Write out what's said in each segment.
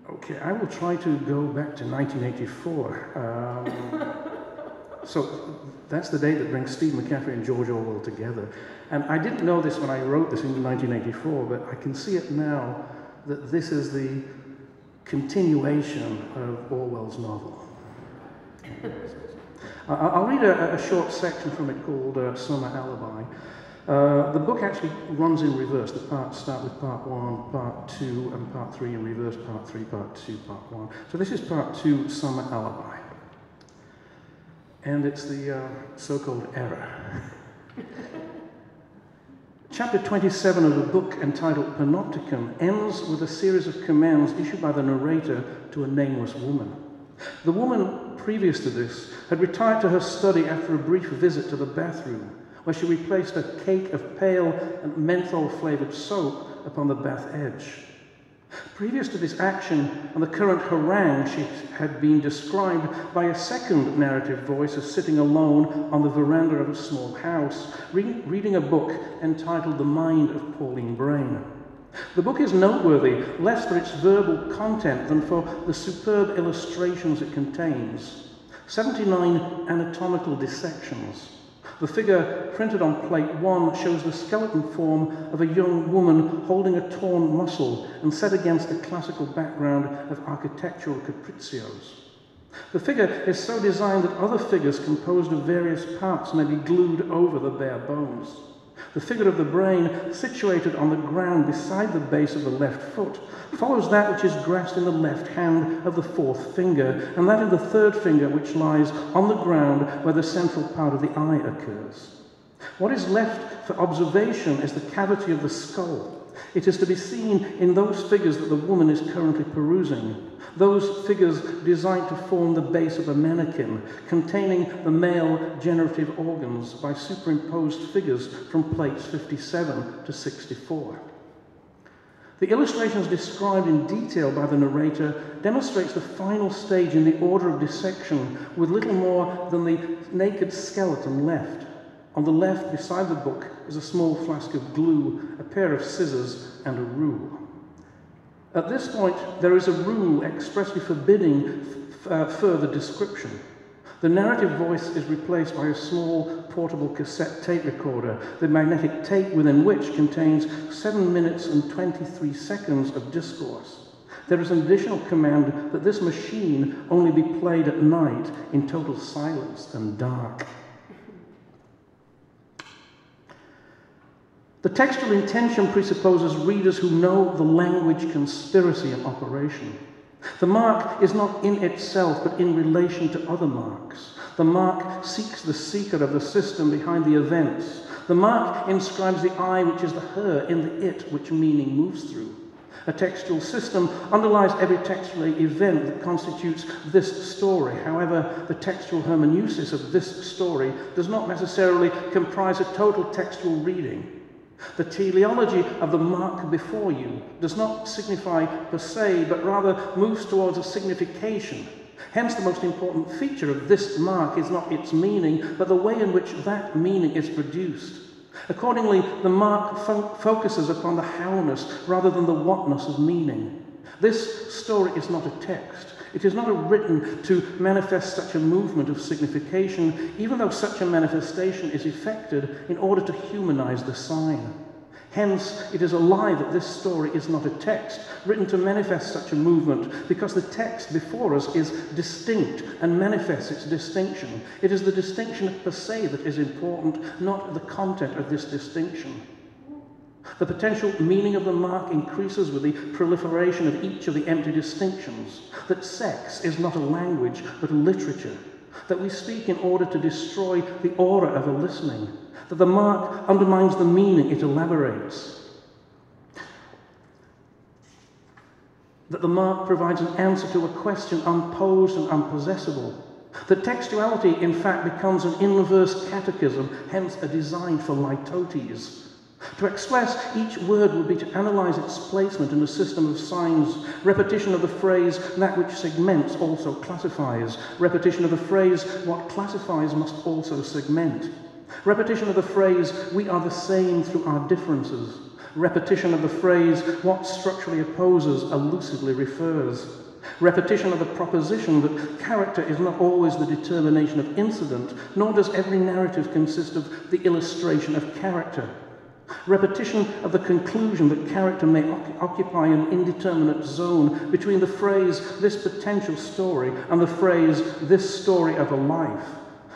Okay, I will try to go back to 1984. So that's the day that brings Steve McCaffery and George Orwell together. And I didn't know this when I wrote this in 1984, but I can see it now that this is the continuation of Orwell's novel. I'll read a short section from it called Summer Alibi. The book actually runs in reverse. The parts start with part 1, part 2, and part 3 in reverse, part 3, part 2, part 1. So this is part 2, Summer Alibi. And it's the so-called error. Chapter 27 of the book, entitled Panopticon, ends with a series of commands issued by the narrator to a nameless woman. The woman, previous to this, had retired to her study after a brief visit to the bathroom, where she replaced a cake of pale and menthol-flavoured soap upon the bath edge. Previous to this action and the current harangue, she had been described by a second narrative voice as sitting alone on the veranda of a small house, reading a book entitled The Mind of Pauline Brain. The book is noteworthy less for its verbal content than for the superb illustrations it contains. 79 anatomical dissections. The figure printed on plate 1 shows the skeleton form of a young woman holding a torn muscle and set against a classical background of architectural capriccios. The figure is so designed that other figures composed of various parts may be glued over the bare bones. The figure of the brain, situated on the ground beside the base of the left foot, follows that which is grasped in the left hand of the fourth finger, and that of the third finger which lies on the ground where the central part of the eye occurs. What is left for observation is the cavity of the skull. It is to be seen in those figures that the woman is currently perusing, those figures designed to form the base of a mannequin, containing the male generative organs by superimposed figures from plates 57 to 64. The illustrations described in detail by the narrator demonstrates the final stage in the order of dissection, with little more than the naked skeleton left. On the left, beside the book, is a small flask of glue, a pair of scissors, and a rule. At this point, there is a rule expressly forbidding further description. The narrative voice is replaced by a small portable cassette tape recorder, the magnetic tape within which contains 7 minutes and 23 seconds of discourse. There is an additional command that this machine only be played at night in total silence and dark. The textual intention presupposes readers who know the language conspiracy in operation. The mark is not in itself, but in relation to other marks. The mark seeks the seeker of the system behind the events. The mark inscribes the I, which is the her, in the it, which meaning moves through. A textual system underlies every textual event that constitutes this story. However, the textual hermeneusis of this story does not necessarily comprise a total textual reading. The teleology of the mark before you does not signify per se, but rather moves towards a signification. Hence, the most important feature of this mark is not its meaning, but the way in which that meaning is produced. Accordingly, the mark focuses upon the howness rather than the whatness of meaning. This story is not a text. It is not written to manifest such a movement of signification, even though such a manifestation is effected in order to humanize the sign. Hence, it is a lie that this story is not a text, written to manifest such a movement, because the text before us is distinct and manifests its distinction. It is the distinction per se that is important, not the content of this distinction. The potential meaning of the mark increases with the proliferation of each of the empty distinctions. That sex is not a language, but a literature. That we speak in order to destroy the aura of a listening. That the mark undermines the meaning it elaborates. That the mark provides an answer to a question unposed and unpossessable. That textuality, in fact, becomes an inverse catechism, hence a design for litotes. To express each word would be to analyze its placement in a system of signs. Repetition of the phrase, that which segments also classifies. Repetition of the phrase, what classifies must also segment. Repetition of the phrase, we are the same through our differences. Repetition of the phrase, what structurally opposes elusively refers. Repetition of the proposition that character is not always the determination of incident, nor does every narrative consist of the illustration of character. Repetition of the conclusion that character may occupy an indeterminate zone between the phrase, this potential story, and the phrase, this story of a life.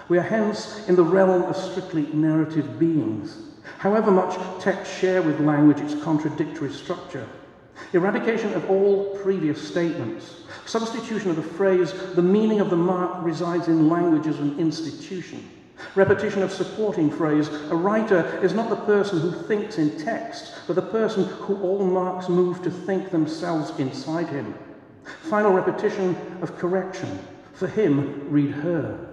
We are hence in the realm of strictly narrative beings. However much texts share with language its contradictory structure. Eradication of all previous statements. Substitution of the phrase, the meaning of the mark resides in language as an institution. Repetition of supporting phrase, a writer is not the person who thinks in text, but the person who all marks move to think themselves inside him. Final repetition of correction. For him, read her.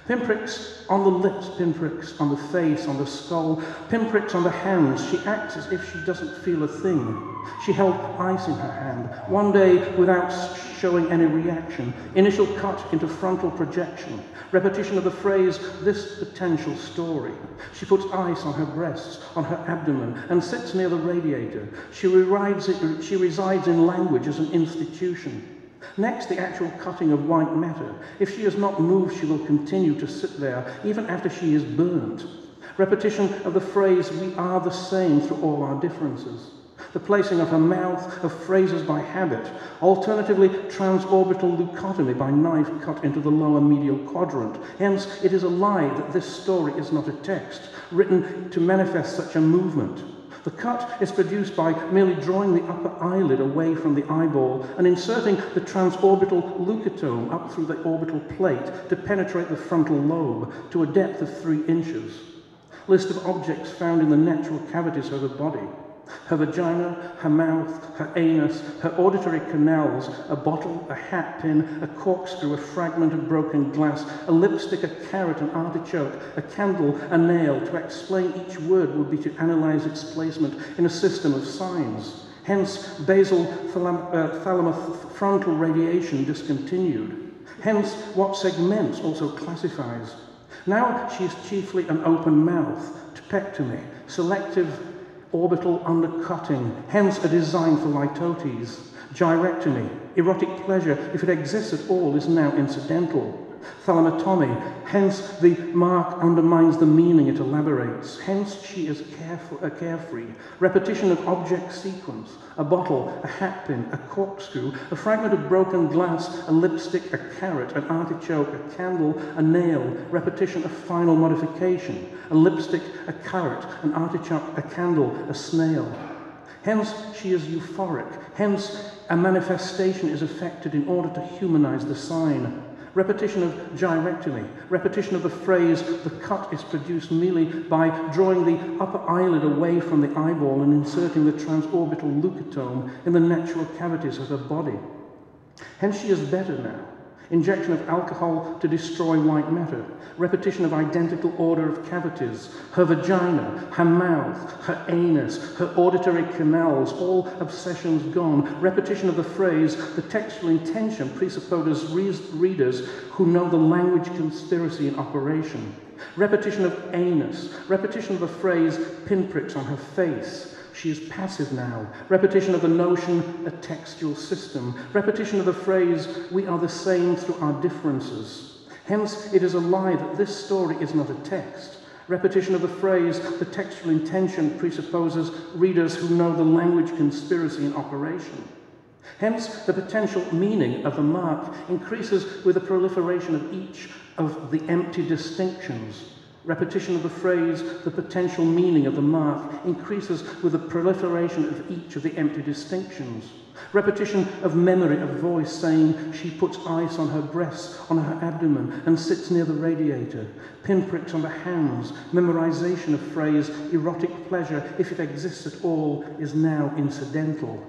Pinpricks on the lips, pinpricks on the face, on the skull, pinpricks on the hands. She acts as if she doesn't feel a thing. She held ice in her hand, one day without showing any reaction. Initial cut into frontal projection. Repetition of the phrase, this potential story. She puts ice on her breasts, on her abdomen, and sits near the radiator. She resides in language as an institution. Next, the actual cutting of white matter. If she has not moved, she will continue to sit there, even after she is burnt. Repetition of the phrase, we are the same through all our differences. The placing of her mouth, of phrases by habit. Alternatively, transorbital leucotomy by knife cut into the lower medial quadrant. Hence, it is a lie that this story is not a text, written to manifest such a movement. The cut is produced by merely drawing the upper eyelid away from the eyeball and inserting the transorbital leucotome up through the orbital plate to penetrate the frontal lobe to a depth of 3 inches. List of objects found in the natural cavities of the body. Her vagina, her mouth, her anus, her auditory canals, a bottle, a hat pin, a corkscrew, a fragment of broken glass, a lipstick, a carrot, an artichoke, a candle, a nail. To explain each word would be to analyze its placement in a system of signs. Hence, basal thalamofrontal radiation discontinued. Hence, what segments also classifies. Now she is chiefly an open mouth, tepectomy, selective orbital undercutting, hence a design for litotes. Gyrectomy, erotic pleasure, if it exists at all, is now incidental. Thalatomy, hence the mark undermines the meaning it elaborates. Hence she is carefree. Repetition of object sequence, a bottle, a hat pin, a corkscrew, a fragment of broken glass, a lipstick, a carrot, an artichoke, a candle, a nail. Repetition of final modification, a lipstick, a carrot, an artichoke, a candle, a snail. Hence she is euphoric. Hence a manifestation is effected in order to humanize the sign. Repetition of gyrectomy, repetition of the phrase, the cut is produced merely by drawing the upper eyelid away from the eyeball and inserting the transorbital leucotome in the natural cavities of her body. Hence she is better now. Injection of alcohol to destroy white matter. Repetition of identical order of cavities. Her vagina, her mouth, her anus, her auditory canals, all obsessions gone. Repetition of the phrase, the textual intention presupposes readers who know the language conspiracy in operation. Repetition of anus. Repetition of the phrase, pinpricks on her face. She is passive now. Repetition of the notion, a textual system. Repetition of the phrase, we are the same through our differences. Hence, it is a lie that this story is not a text. Repetition of the phrase, the textual intention presupposes readers who know the language conspiracy in operation. Hence, the potential meaning of the mark increases with the proliferation of each of the empty distinctions. Repetition of the phrase, the potential meaning of the mark, increases with the proliferation of each of the empty distinctions. Repetition of memory of voice saying she puts ice on her breasts, on her abdomen, and sits near the radiator. Pinpricks on the hands. Memorization of phrase, erotic pleasure, if it exists at all, is now incidental.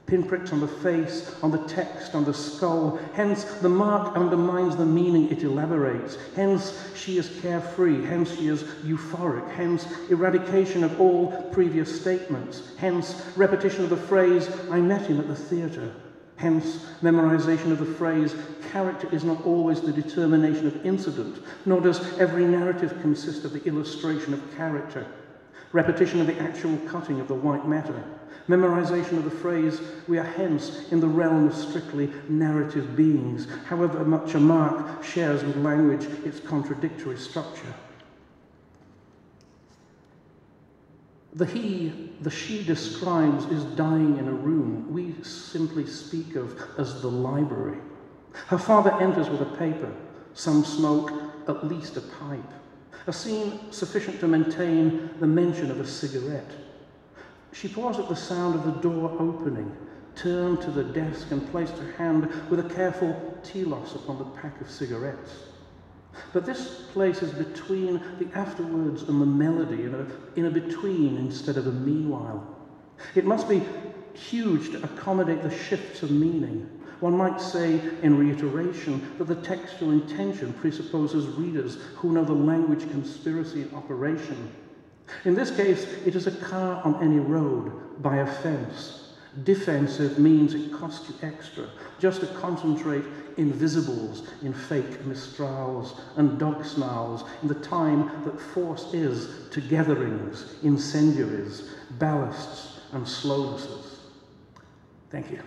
Pinpricks on the face, on the text, on the skull. Hence, the mark undermines the meaning it elaborates. Hence, she is carefree. Hence, she is euphoric. Hence, eradication of all previous statements. Hence, repetition of the phrase, I met him at the theatre. Hence, memorization of the phrase, character is not always the determination of incident, nor does every narrative consist of the illustration of character. repetition of the actual cutting of the white matter, memorization of the phrase, "We are hence in the realm of strictly narrative beings," however much a mark shares with language its contradictory structure. The he, the she describes is dying in a room we simply speak of as the library. Her father enters with a paper, some smoke, at least a pipe, a scene sufficient to maintain the mention of a cigarette. She paused at the sound of the door opening, turned to the desk and placed her hand with a careful telos upon the pack of cigarettes. But this place is between the afterwards and the melody, in a between instead of a meanwhile. It must be huge to accommodate the shifts of meaning. One might say, in reiteration, that the textual intention presupposes readers who know the language conspiracy in operation. In this case, it is a car on any road, by a fence. Defensive means it costs you extra, just to concentrate invisibles in fake mistrals and dog snarls in the time that force is togetherings, incendiaries, ballasts and slownesses. Thank you.